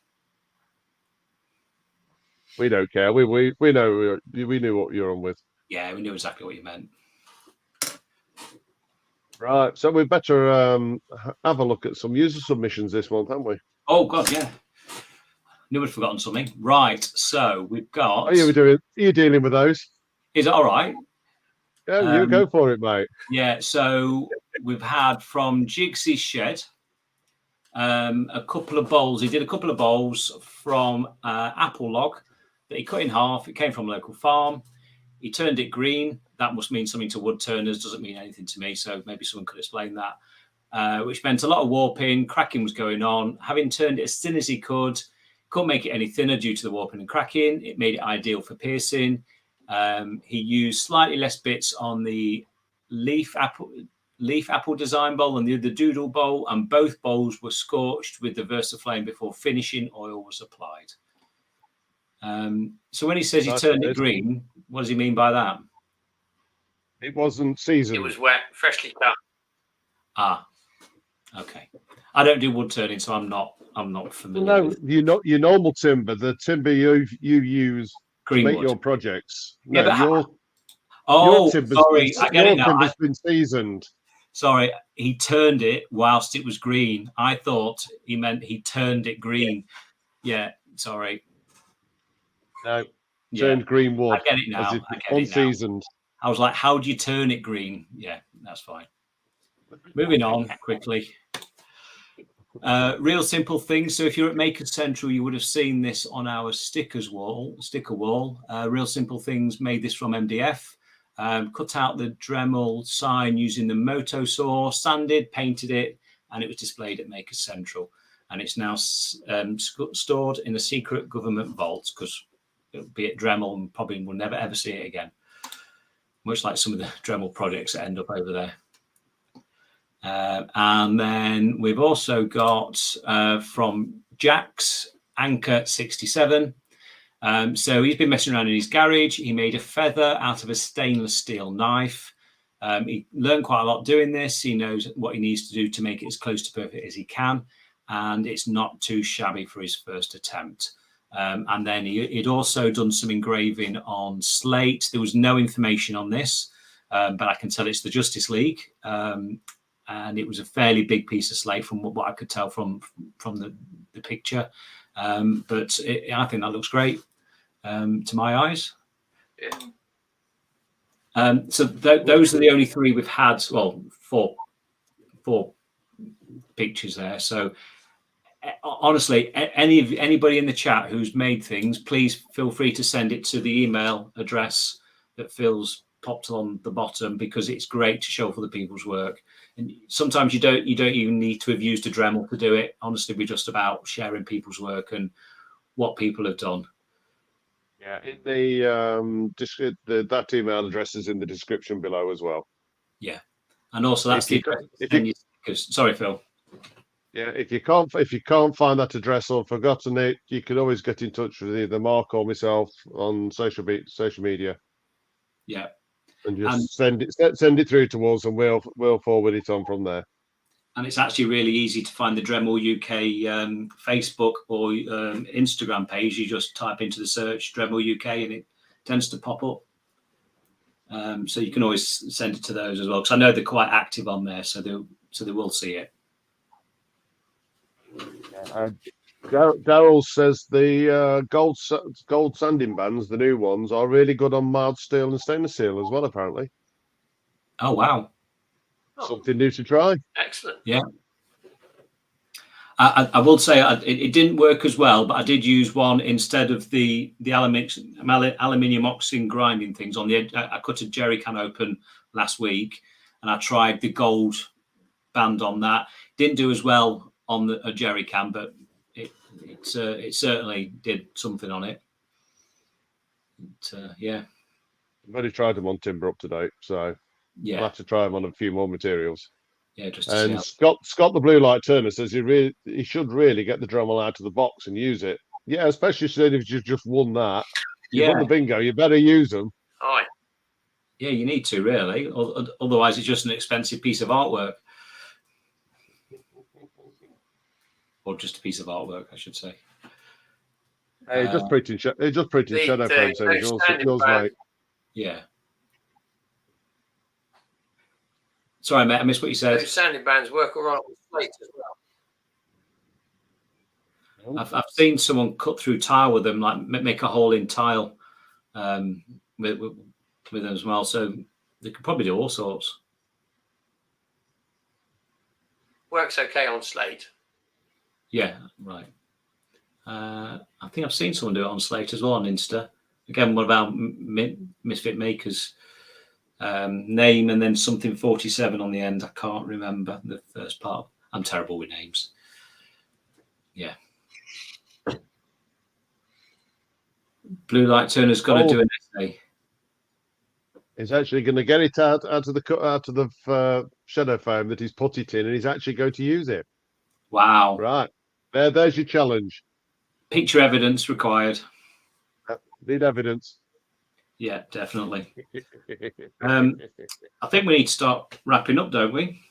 We don't care. We know we knew what you're on with. Yeah, we knew exactly what you meant. Right. So we better have a look at some user submissions this month, haven't we? Oh God, yeah. Knew we'd forgotten something. Right. So we've got. Are you dealing with those? Is it all right? Yeah, you go for it, mate. Yeah. So we've had from Jigsy's Shed a couple of bowls. He did a couple of bowls from apple log that he cut in half. It came from a local farm. He turned it green that must mean something to wood turners. Doesn't mean anything to me. So maybe someone could explain that. Which meant a lot of warping, cracking was going on. Having turned it as thin as he couldn't make it any thinner due to the warping and cracking. It made it ideal for piercing. He used slightly less bits on the leaf apple design bowl and the doodle bowl, and both bowls were scorched with the VersaFlame before finishing oil was applied. So when he says he turned it green, what does he mean by that? It wasn't seasoned. It was wet, freshly cut. Ah, okay. I don't do wood turning, so I'm not familiar. No, with your normal timber, the timber you use to make your projects. No, your timber's sorry, I get it now. Timber's been seasoned. Sorry, he turned it whilst it was green. I thought he meant he turned it green. Yeah, sorry. No, turned green wood. I get it now. Unseasoned. I was like, how do you turn it green? Yeah, that's fine. Moving on quickly. Real simple things. So if you're at Maker Central, you would have seen this on our sticker wall. Real simple things made this from MDF. Cut out the Dremel sign using the moto saw, sanded, painted it, and it was displayed at Maker Central. And it's now stored in a secret government vault because it'll be at Dremel and probably will never ever see it again. Much like some of the Dremel projects that end up over there. And then we've also got from Jack's Anchor 67. So he's been messing around in his garage. He made a feather out of a stainless steel knife. He learned quite a lot doing this. He knows what he needs to do to make it as close to perfect as he can. And it's not too shabby for his first attempt. And then he'd also done some engraving on slate. There was no information on this, but I can tell it's the Justice League. And it was a fairly big piece of slate from what I could tell from the picture. But I think that looks great to my eyes. Yeah. So those are the only three we've had. Well, four pictures there. So honestly, anybody in the chat who's made things, please feel free to send it to the email address that Phil's popped on the bottom, because it's great to show other people's work. And sometimes you don't even need to have used a Dremel to do it. Honestly, we're just about sharing people's work and what people have done. Yeah, that email address is in the description below as well. Yeah, and also that's sorry, Phil. Yeah, if you can't find that address or forgotten it, you can always get in touch with either Mark or myself on social media. Yeah, and just send it through to us, and we'll forward it on from there. And it's actually really easy to find the Dremel UK Facebook or Instagram page. You just type into the search Dremel UK, and it tends to pop up. So you can always send it to those as well, because I know they're quite active on there, so they will see it. Daryl says the gold sanding bands, the new ones, are really good on mild steel and stainless steel as well, apparently. Oh, wow. Something new to try. Excellent. Yeah. I will say it didn't work as well, but I did use one instead of the aluminium oxygen grinding things on the edge. I cut a jerry can open last week, and I tried the gold band on that. Didn't do as well on a jerry can, but it certainly did something on it. Yeah. I've only tried them on timber up to date, so yeah, I'll have to try them on a few more materials. Yeah, just and Scott the Blue Light Turner says he should really get the Dremel out of the box and use it. Yeah, especially if you've just won that. You won the bingo, you better use them. Aye. Yeah, you need to, really. Otherwise, it's just an expensive piece of artwork. Or just a piece of artwork, I should say. Hey, just printing shadow frames. Yours, mate. Yeah. Sorry, mate, I missed what you said. Those sanding bands work all right with slate as well. I've seen someone cut through tile with them, like make a hole in tile with them as well. So they could probably do all sorts. Works okay on slate. Yeah, right. I think I've seen someone do it on slate as well on Insta. Again, one of our Misfit Makers name and then something 47 on the end. I can't remember the first part. I'm terrible with names. Yeah. Blue Light Turner's got to do an essay. He's actually going to get it out of the shadow foam that he's put it in, and he's actually going to use it. Wow. Right. There's your challenge. Picture evidence required. Need evidence. Yeah, definitely. I think we need to start wrapping up, don't we?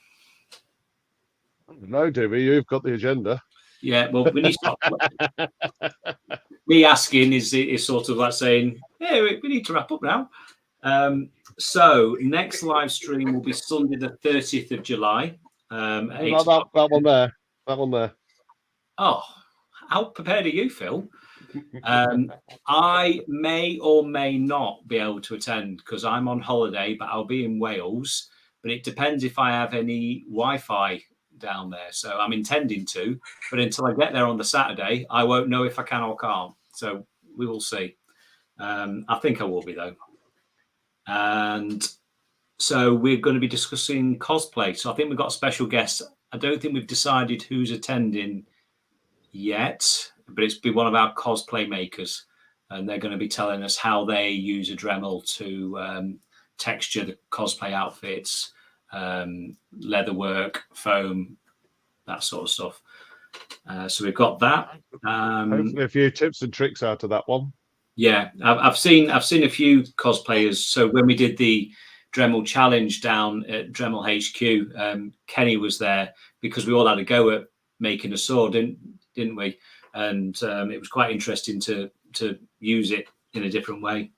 No, do we? You've got the agenda. Yeah, well, we need to start. Me asking is sort of like saying, hey, we need to wrap up now. So next live stream will be Sunday the 30th of July. That one there. That one there. Oh, how prepared are you, Phil? I may or may not be able to attend because I'm on holiday, but I'll be in Wales. But it depends if I have any Wi-Fi down there. So I'm intending to, but until I get there on the Saturday, I won't know if I can or can't. So we will see. I think I will be, though. And so we're going to be discussing cosplay. So I think we've got special guests. I don't think we've decided who's attending yet, but it's been one of our cosplay makers, and they're going to be telling us how they use a Dremel to texture the cosplay outfits, leather work, foam, that sort of stuff. So we've got that. Hopefully a few tips and tricks out of that one. Yeah, I've seen a few cosplayers. So when we did the Dremel challenge down at Dremel HQ, Kenny was there because we all had a go at making a sword, didn't we? And it was quite interesting to use it in a different way.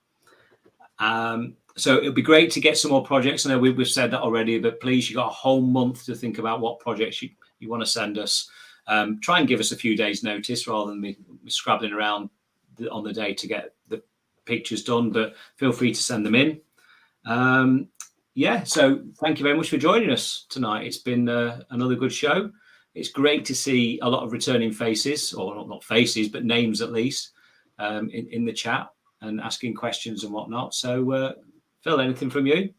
So it'll be great to get some more projects. I know we've said that already, but please, you've got a whole month to think about what projects you want to send us. Try and give us a few days' notice rather than me scrabbling around on the day to get the pictures done, but feel free to send them in. So thank you very much for joining us tonight. It's been another good show. It's great to see a lot of returning faces, or not faces, but names at least, in the chat and asking questions and whatnot. So, Phil, anything from you?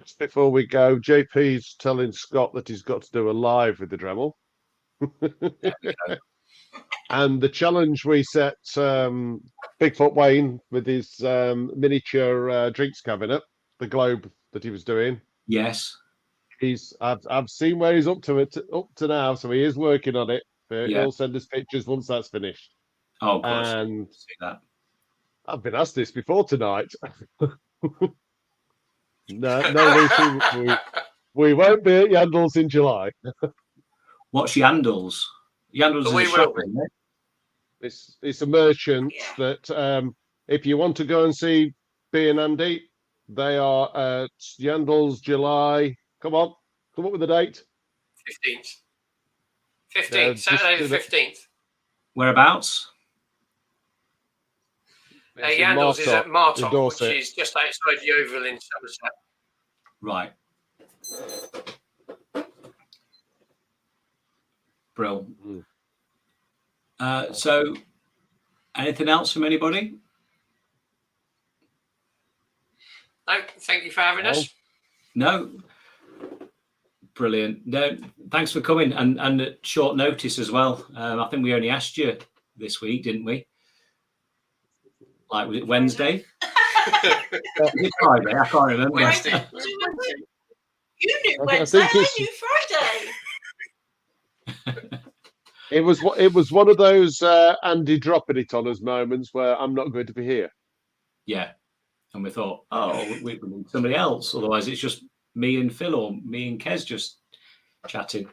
Just before we go, JP's telling Scott that he's got to do a live with the Dremel. And the challenge we set Bigfoot Wayne with his miniature drinks cabinet, the globe that he was doing. Yes. I've seen where he's up to now, so he is working on it. Yeah. He'll send us pictures once that's finished. Oh, good. And see that. I've been asked this before tonight. No, we won't be at Yandles in July. What's Yandles? Yandles is a shop, isn't it? It's a merchant that if you want to go and see B and Andy, they are at Yandles July. Come up with the date. 15th, Saturday the 15th. Whereabouts? Yandles is at Martock, which is just outside Yeovil in Somerset. Right. Brill. So, anything else from anybody? No, thank you for having us. No. Brilliant. No, thanks for coming and at short notice as well. I think we only asked you this week, didn't we? Like, was it Wednesday? Was it Friday? I can't remember. Wednesday. You knew Wednesday, I knew Friday. It was one of those Andy dropping it on us moments where I'm not going to be here. Yeah. And we thought, we need somebody else. Otherwise, it's just me and Phil or me and Kez just chatting.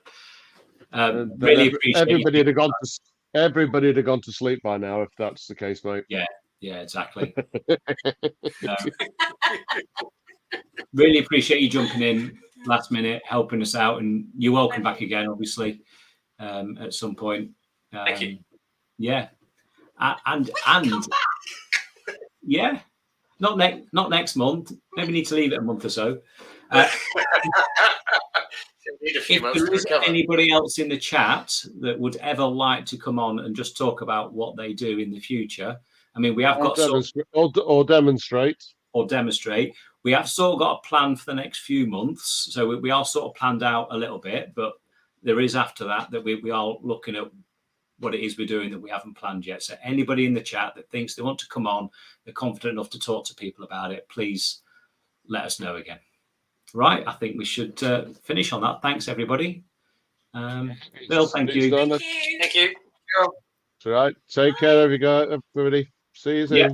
Really appreciate everybody had gone to sleep by now, if that's the case, mate. Yeah, exactly. Really appreciate you jumping in last minute, helping us out, and you're welcome back again, obviously, at some point. Thank you. Yeah, and yeah, not next month. Maybe need to leave it a month or so. If there is anybody else in the chat that would ever like to come on and just talk about what they do in the future, I mean, we have got or demonstrate. or demonstrate. We have sort of got a plan for the next few months. So we are sort of planned out a little bit, but there is after that we are looking at what it is we're doing that we haven't planned yet. So anybody in the chat that thinks they want to come on, they're confident enough to talk to people about it, please let us know again. Right, I think we should finish on that. Thanks, everybody. Bill, thank you. Thank you. It's all right. Take care, everybody. See you soon. Yeah.